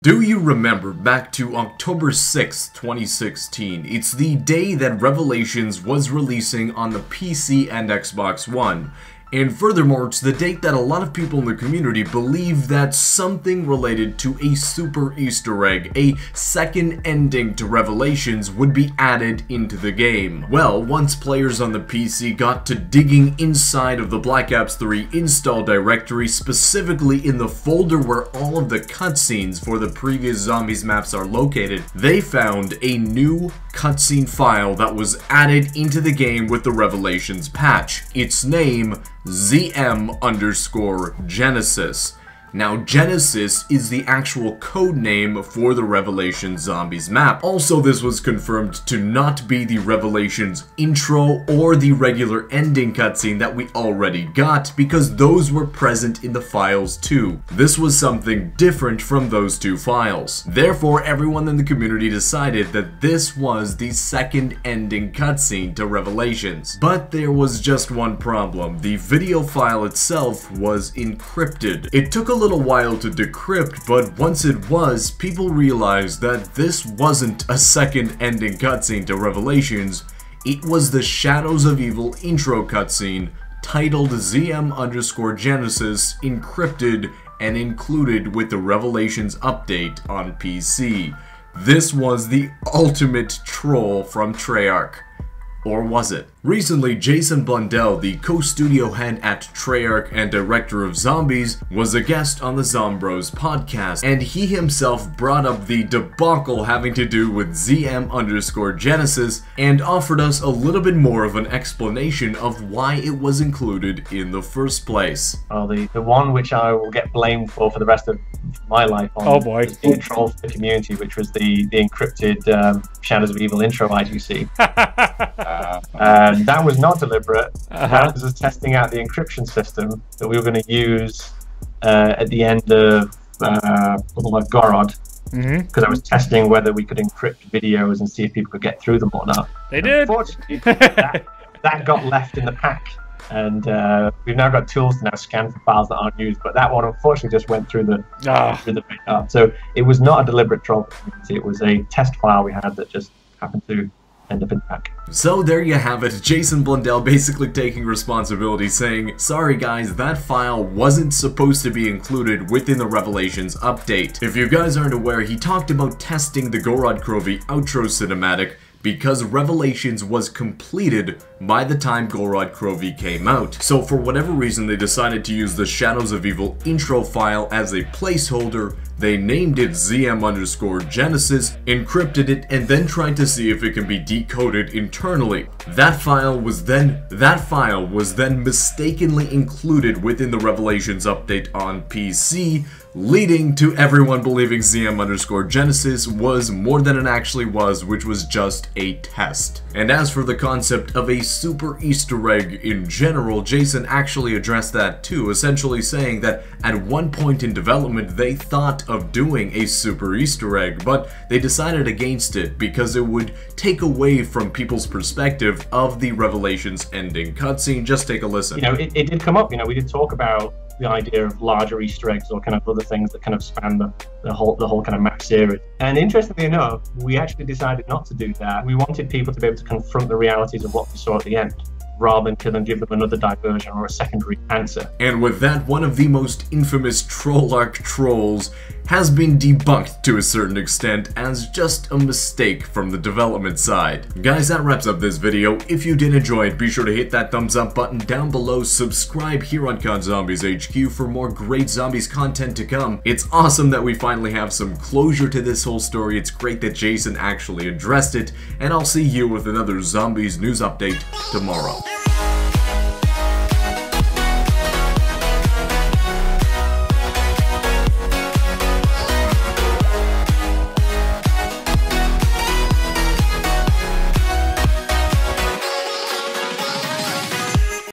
Do you remember back to October 6th, 2016? It's the day that Revelations was releasing on the PC and Xbox One. And furthermore, it's the date that a lot of people in the community believe that something related to a super Easter egg, a second ending to Revelations, would be added into the game. Well, once players on the PC got to digging inside of the Black Ops 3 install directory, specifically in the folder where all of the cutscenes for the previous Zombies maps are located, they found a new cutscene file that was added into the game with the Revelations patch. Its name, ZM_Genesis. Now, Genesis is the actual code name for the Revelations Zombies map. Also, this was confirmed to not be the Revelations intro or the regular ending cutscene that we already got, because those were present in the files too. This was something different from those two files. Therefore, everyone in the community decided that this was the second ending cutscene to Revelations. But there was just one problem. The video file itself was encrypted. It took a little while to decrypt, but once it was, people realized that this wasn't a second ending cutscene to Revelations. It was the Shadows of Evil intro cutscene titled ZM_Genesis, encrypted and included with the Revelations update on PC. This was the ultimate troll from Treyarch. Or was it? Recently, Jason Blundell, the co-studio head at Treyarch and director of Zombies, was a guest on the Zombros podcast, and he himself brought up the debacle having to do with ZM_Genesis and offered us a little bit more of an explanation of why it was included in the first place. Well, the one which I will get blamed for the rest of my life on was being a troll for the community, which was the encrypted Shadows of Evil intro IGC. That was not deliberate. That was just testing out the encryption system that we were going to use at the end of Gorod, because I was testing whether we could encrypt videos and see if people could get through them or not. They did. Unfortunately, that got left in the pack, and we've now got tools to now scan for files that aren't used. But that one, unfortunately, just went through the backup. So it was not a deliberate troll. It was a test file we had that just happened to end up in the pack. So there you have it, Jason Blundell basically taking responsibility, saying, sorry guys, that file wasn't supposed to be included within the Revelations update. If you guys aren't aware, he talked about testing the Gorod Krovi outro cinematic because Revelations was completed by the time Gorod Krovi came out. So for whatever reason, they decided to use the Shadows of Evil intro file as a placeholder. They named it ZM_Genesis, encrypted it, and then tried to see if it can be decoded internally. That file was then mistakenly included within the Revelations update on PC, leading to everyone believing ZM_Genesis was more than it actually was, which was just a test. And as for the concept of a super Easter egg in general, Jason actually addressed that too, essentially saying that at one point in development they thought of doing a super Easter egg, but they decided against it because it would take away from people's perspective of the Revelations ending cutscene. Just take a listen. You know, it did come up, we did talk about the idea of larger Easter eggs or kind of other things that kind of span the whole kind of map series. And interestingly enough, we actually decided not to do that. We wanted people to be able to confront the realities of what we saw at the end, rather than kill and give them another diversion or a secondary answer. And with that, one of the most infamous Treyarch trolls has been debunked to a certain extent as just a mistake from the development side. Guys, that wraps up this video. If you did enjoy it, be sure to hit that thumbs up button down below, subscribe here on COD Zombies HQ for more great Zombies content to come. It's awesome that we finally have some closure to this whole story. It's great that Jason actually addressed it, and I'll see you with another Zombies news update tomorrow.